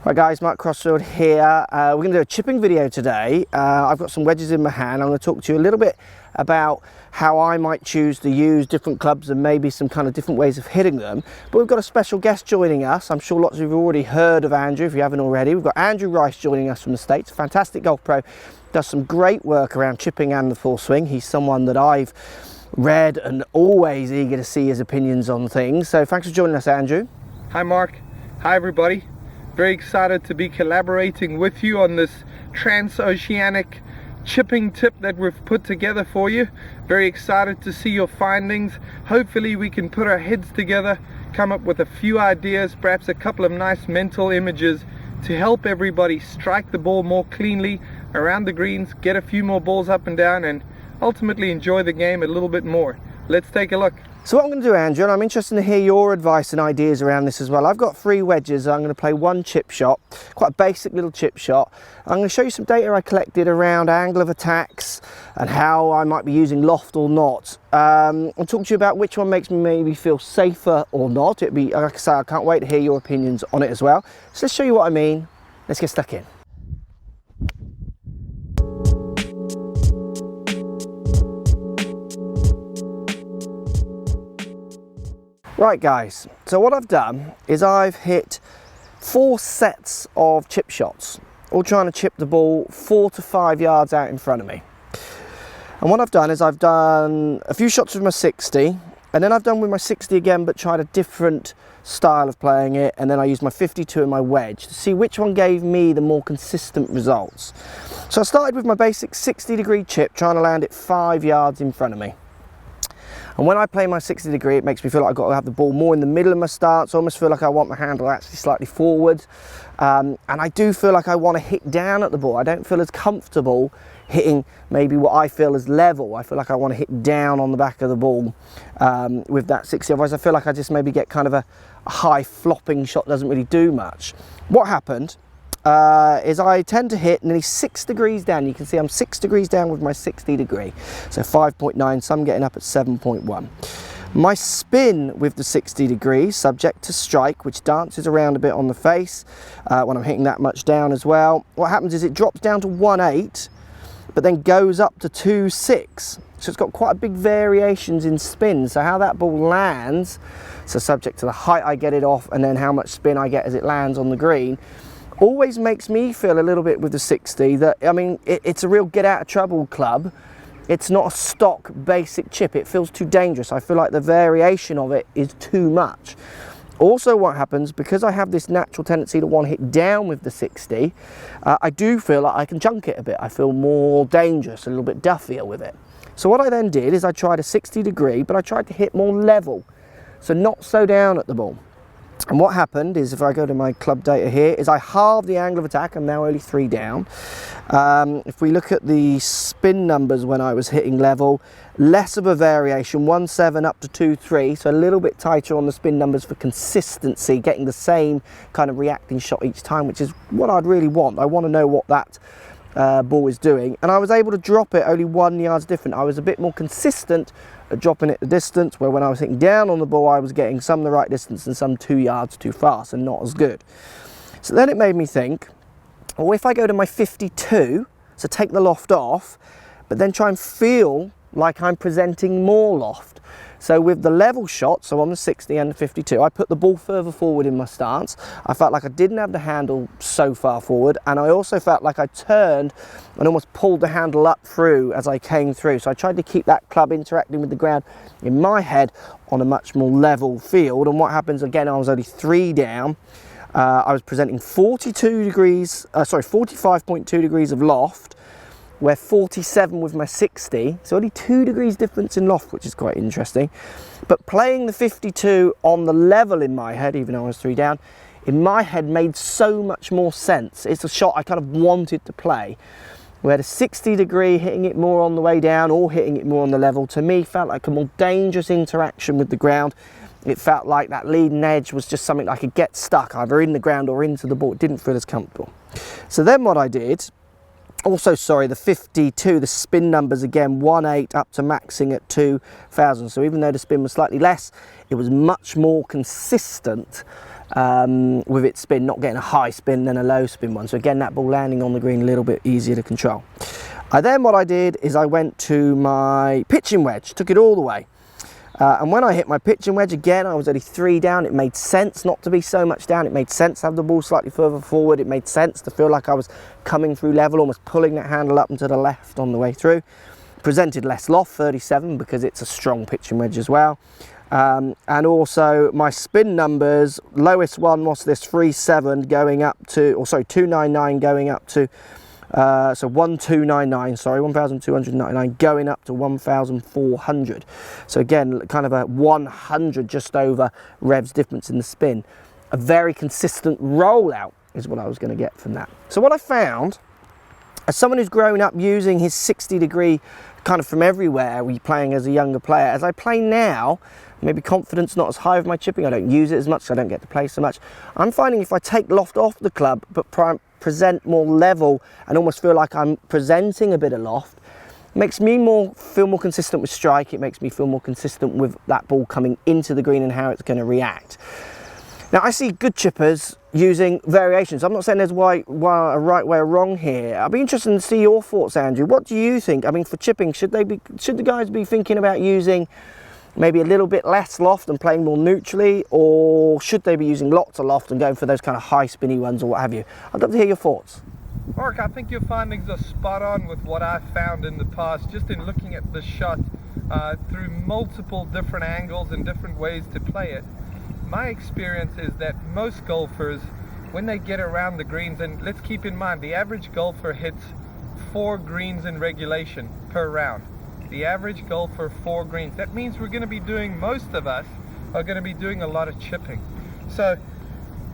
Hi guys, Mark Crossfield here. We're going to do a chipping video today. I've got some wedges in my hand. I'm going to talk to you a little bit about how I might choose to use different clubs and maybe some kind of different ways of hitting them. But we've got a special guest joining us. I'm sure lots of you have already heard of Andrew if you haven't already. We've got Andrew Rice joining us from the States, a fantastic golf pro, does some great work around chipping and the full swing. He's someone that I've read and always eager to see his opinions on things. So thanks for joining us, Andrew. Hi Mark, hi everybody. Very excited to be collaborating with you on this transoceanic chipping tip that we've put together for you. Very excited to see your findings. Hopefully we can put our heads together, come up with a few ideas, perhaps a couple of nice mental images to help everybody strike the ball more cleanly around the greens, get a few more balls up and down, and ultimately enjoy the game a little bit more. Let's take a look. So what I'm going to do, Andrew, and I'm interested to hear your advice and ideas around this as well. I've got 3 wedges. I'm going to play one chip shot, quite a basic little chip shot. I'm going to show you some data I collected around angle of attacks and how I might be using loft or not. I'll talk to you about which one makes me maybe feel safer or not. It'd be, like I say, I can't wait to hear your opinions on it as well. So let's show you what I mean. Let's get stuck in. Right guys, so what I've done is I've hit 4 sets of chip shots, all trying to chip the ball 4 to 5 yards out in front of me. And what I've done is I've done a few shots with my 60, and then I've done with my 60 again, but tried a different style of playing it, and then I used my 52 and my wedge to see which one gave me the more consistent results. So I started with my basic 60-degree chip, trying to land it 5 yards in front of me. And when I play my 60 degree, it makes me feel like I've got to have the ball more in the middle of my stance. I almost feel like I want my handle actually slightly forward. And I do feel like I want to hit down at the ball. I don't feel as comfortable hitting maybe what I feel is level. I feel like I want to hit down on the back of the ball with that 60. Otherwise, I feel like I just maybe get kind of a high flopping shot, doesn't really do much. What happened is I tend to hit nearly 6 degrees down. You can see I'm 6 degrees down with my 60 degree, so 5.9, so I'm getting up at 7.1. My spin with the 60 degrees, subject to strike, which dances around a bit on the face when I'm hitting that much down as well. What happens is it drops down to 1.8, but then goes up to 2.6. So it's got quite big variations in spin. So how that ball lands, so subject to the height I get it off and then how much spin I get as it lands on the green, always makes me feel a little bit with the 60 that, I mean, it's a real get out of trouble club. It's not a stock basic chip. It feels too dangerous. I feel like the variation of it is too much. Also what happens, because I have this natural tendency to want to hit down with the 60, I do feel like I can chunk it a bit. I feel more dangerous, a little bit duffier with it. So what I then did is I tried a 60 degree, but I tried to hit more level. So not so down at the ball. And what happened is, if I go to my club data here, is I halved the angle of attack. I'm now only 3 down. If we look at the spin numbers when I was hitting level, less of a variation, 1.7 up to 2.3, so a little bit tighter on the spin numbers for consistency, getting the same kind of reacting shot each time, which is what I'd really want. I want to know what that ball is doing. And I was able to drop it only 1 yard different. I was a bit more consistent at dropping it the distance, where when I was hitting down on the ball I was getting some the right distance and some 2 yards too fast and not as good. So then it made me think, well, if I go to my 52, so take the loft off, but then try and feel like I'm presenting more loft. So with the level shot, so on the 60 and the 52, I put the ball further forward in my stance. I felt like I didn't have the handle so far forward, and I also felt like I turned and almost pulled the handle up through as I came through. So I tried to keep that club interacting with the ground in my head on a much more level field. And what happens, again, I was only 3 down. I was presenting 45.2 degrees of loft, where 47 with my 60, so only 2 degrees difference in loft, which is quite interesting. But playing the 52 on the level in my head, even though I was 3 down, in my head made so much more sense. It's a shot I kind of wanted to play, where the 60 degree, hitting it more on the way down or hitting it more on the level, to me felt like a more dangerous interaction with the ground. It felt like that leading edge was just something I could get stuck either in the ground or into the ball. It didn't feel as comfortable. So then what I did, also, sorry, the 52, the spin numbers again, 1.8 up to maxing at 2,000. So even though the spin was slightly less, it was much more consistent with its spin, not getting a high spin then a low spin one. So again, that ball landing on the green a little bit easier to control. Then what I did is I went to my pitching wedge, took it all the way. And when I hit my pitching wedge, again, I was only 3 down. It made sense not to be so much down. It made sense to have the ball slightly further forward. It made sense to feel like I was coming through level, almost pulling that handle up and to the left on the way through. Presented less loft, 37, because it's a strong pitching wedge as well. And also my spin numbers, lowest one was this 3.7 going up to, or sorry, 299 going up to, so 1299, sorry, 1299 going up to 1400. So again, kind of a 100 just over revs difference in the spin. A very consistent rollout is what I was going to get from that. So what I found, as someone who's grown up using his 60-degree kind of from everywhere, playing as a younger player, as I play now, maybe confidence not as high with my chipping, I don't use it as much, so I don't get to play so much. I'm finding if I take loft off the club but present more level and almost feel like I'm presenting a bit of loft, it makes me feel more consistent with strike. It makes me feel more consistent with that ball coming into the green and how it's going to react. Now I see good chippers using variations. I'm not saying there's a right way or wrong here. I'd be interested to see your thoughts, Andrew. What do you think? I mean, for chipping, should the guys be thinking about using maybe a little bit less loft and playing more neutrally, or should they be using lots of loft and going for those kind of high spinny ones or what have you? I'd love to hear your thoughts. Mark, I think your findings are spot on with what I've found in the past, just in looking at the shot through multiple different angles and different ways to play it. My experience is that most golfers, when they get around the greens, and let's keep in mind the average golfer hits 4 greens in regulation per round. The average golfer 4 greens. That means we're going to be doing, most of us are going to be doing a lot of chipping. So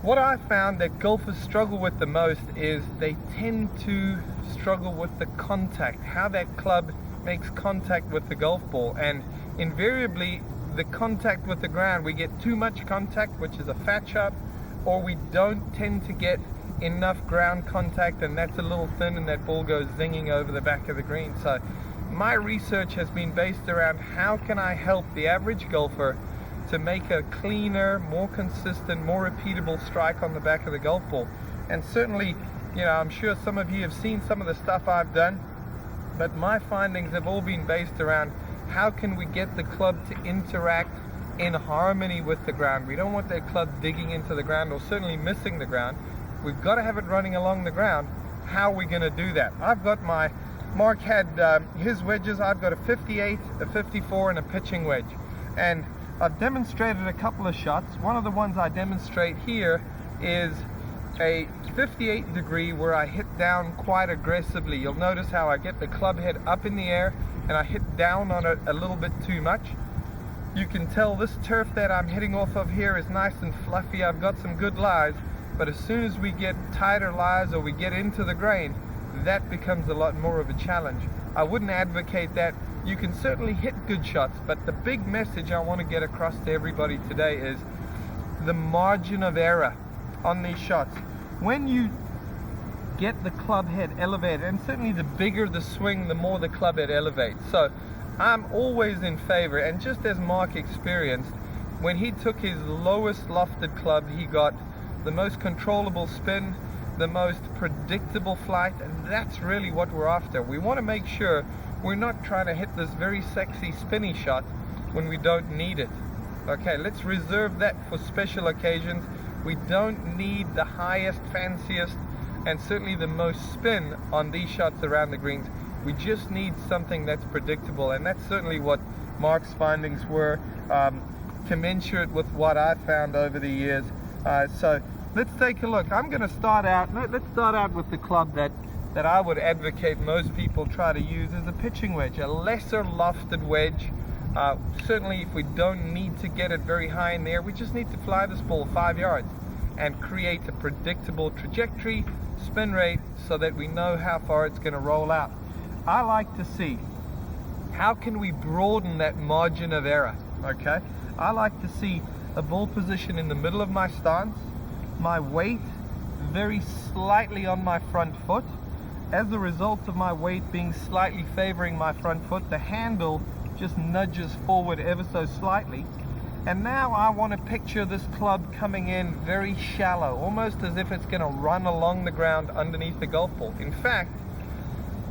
what I found that golfers struggle with the most is they tend to struggle with the contact, how that club makes contact with the golf ball. And invariably the contact with the ground, we get too much contact, which is a fat shot, or we don't tend to get enough ground contact, and that's a little thin and that ball goes zinging over the back of the green. So my research has been based around how can I help the average golfer to make a cleaner, more consistent, more repeatable strike on the back of the golf ball. And certainly, you know, I'm sure some of you have seen some of the stuff I've done, but my findings have all been based around how can we get the club to interact in harmony with the ground. We don't want that club digging into the ground or certainly missing the ground. We've got to have it running along the ground. How are we going to do that? I've got my, Mark had his wedges. I've got a 58, a 54, and a pitching wedge. And I've demonstrated a couple of shots. One of the ones I demonstrate here is a 58 degree where I hit down quite aggressively. You'll notice how I get the club head up in the air and I hit down on it a little bit too much. You can tell this turf that I'm hitting off of here is nice and fluffy. I've got some good lies, but as soon as we get tighter lies or we get into the grain, that becomes a lot more of a challenge. I wouldn't advocate that. You can certainly hit good shots, but the big message I want to get across to everybody today is the margin of error on these shots. When you get the club head elevated, and certainly the bigger the swing, the more the club head elevates. So I'm always in favor, and just as Mark experienced, when he took his lowest lofted club, he got the most controllable spin, the most predictable flight, and that's really what we're after. We want to make sure we're not trying to hit this very sexy spinny shot when we don't need it. Okay, let's reserve that for special occasions. We don't need the highest, fanciest, and certainly the most spin on these shots around the greens. We just need something that's predictable, and that's certainly what Mark's findings were, commensurate with what I've found over the years. So let's take a look. I'm going to start out, let's start out with the club that I would advocate most people try to use as a pitching wedge, a lesser lofted wedge. Certainly if we don't need to get it very high in the air, we just need to fly this ball 5 yards and create a predictable trajectory, spin rate, so that we know how far it's going to roll out. I like to see how can we broaden that margin of error. Okay, I like to see a ball position in the middle of my stance, my weight very slightly on my front foot. As a result of my weight being slightly favoring my front foot, the handle just nudges forward ever so slightly, And now I want to picture this club coming in very shallow, almost as if it's going to run along the ground underneath the golf ball. In fact,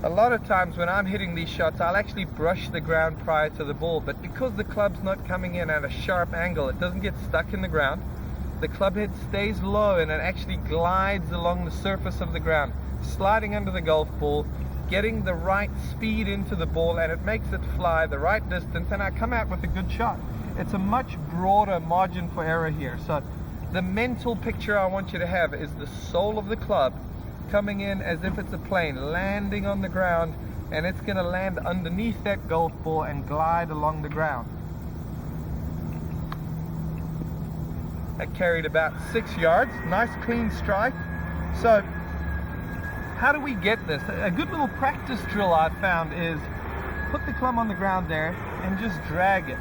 a lot of times when I'm hitting these shots, I'll actually brush the ground prior to the ball, but because the club's not coming in at a sharp angle, it doesn't get stuck in the ground. The club head stays low and it actually glides along the surface of the ground, sliding under the golf ball, getting the right speed into the ball, and it makes it fly the right distance, and I come out with a good shot. It's a much broader margin for error here. So the mental picture I want you to have is the sole of the club coming in as if it's a plane, landing on the ground, and it's going to land underneath that golf ball and glide along the ground. That carried about 6 yards. Nice clean strike. So how do we get this? A good little practice drill I've found is put the club on the ground there and just drag it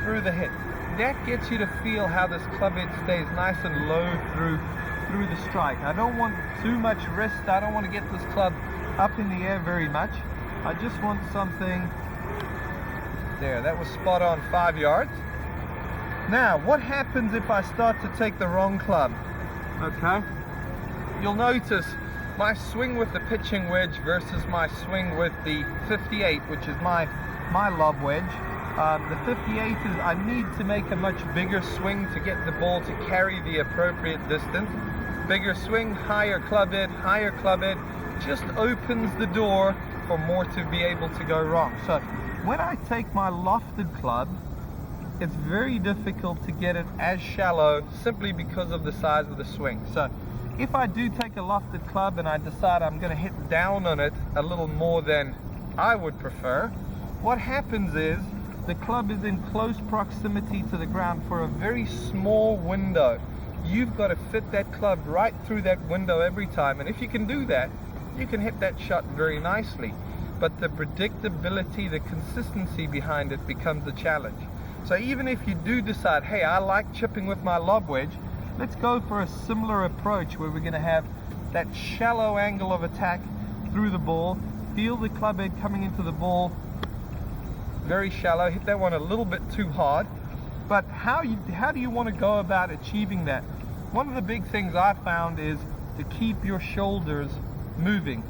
through the hit. That gets you to feel how this club head stays nice and low through the strike. I don't want too much wrist. I don't want to get this club up in the air very much. I just want something there. That was spot on, 5 yards. Now, what happens if I start to take the wrong club? Okay, you'll notice my swing with the pitching wedge versus my swing with the 58, which is my lob wedge. The 58 is I need to make a much bigger swing to get the ball to carry the appropriate distance. Bigger swing, higher club head, just opens the door for more to be able to go wrong. So when I take my lofted club, it's very difficult to get it as shallow simply because of the size of the swing. So if I do take a lofted club and I decide I'm going to hit down on it a little more than I would prefer, what happens is the club is in close proximity to the ground for a very small window. You've got to fit that club right through that window every time, and if you can do that, you can hit that shot very nicely. But the predictability, the consistency behind it becomes a challenge. So even if you do decide, hey, I like chipping with my lob wedge, let's go for a similar approach where we're going to have that shallow angle of attack through the ball, feel the club head coming into the ball very shallow, hit that one a little bit too hard. But how do you want to go about achieving that? One of the big things I found is to keep your shoulders moving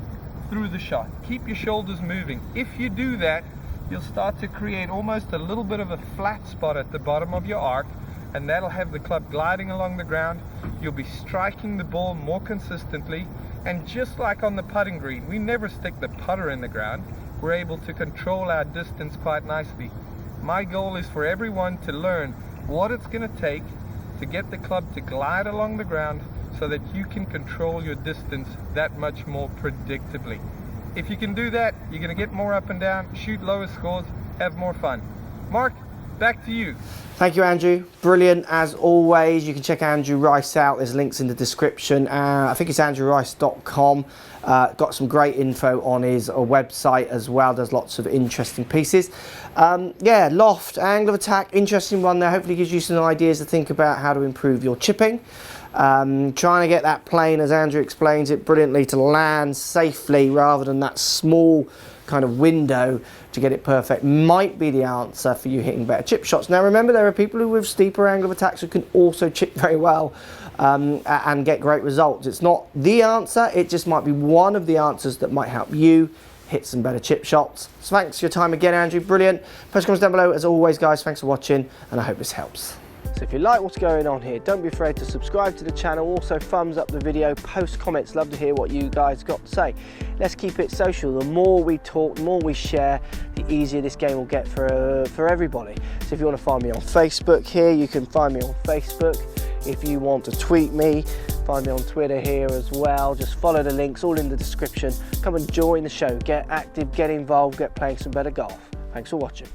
through the shot. Keep your shoulders moving. If you do that, you'll start to create almost a little bit of a flat spot at the bottom of your arc, and that'll have the club gliding along the ground. You'll be striking the ball more consistently, and just like on the putting green, we never stick the putter in the ground. We're able to control our distance quite nicely. My goal is for everyone to learn what it's going to take to get the club to glide along the ground so that you can control your distance that much more predictably. If you can do that, you're going to get more up and down, shoot lower scores, have more fun. Mark, back to you. Thank you, Andrew. Brilliant as always. You can check Andrew Rice out. There's links in the description. I think it's andrewrice.com. Got some great info on his website as well. There's lots of interesting pieces. Yeah, loft, angle of attack, interesting one there. Hopefully gives you some ideas to think about how to improve your chipping. Trying to get that plane, as Andrew explains it brilliantly, to land safely rather than that small kind of window to get it perfect might be the answer for you hitting better chip shots. Now remember, there are people who with steeper angle of attacks who can also chip very well and get great results. It's not the answer, it just might be one of the answers that might help you hit some better chip shots. So thanks for your time again, Andrew. Brilliant. Post comments down below as always, guys. Thanks for watching, and I hope this helps. So if you like what's going on here, don't be afraid to subscribe to the channel. Also thumbs up the video, post comments, love to hear what you guys got to say. Let's keep it social. The more we talk, the more we share, the easier this game will get for everybody. So if you want to find me on Facebook here, you can find me on Facebook. If you want to tweet me, find me on Twitter here as well. Just follow the links, all in the description. Come and join the show, get active, get involved, get playing some better golf. Thanks for watching.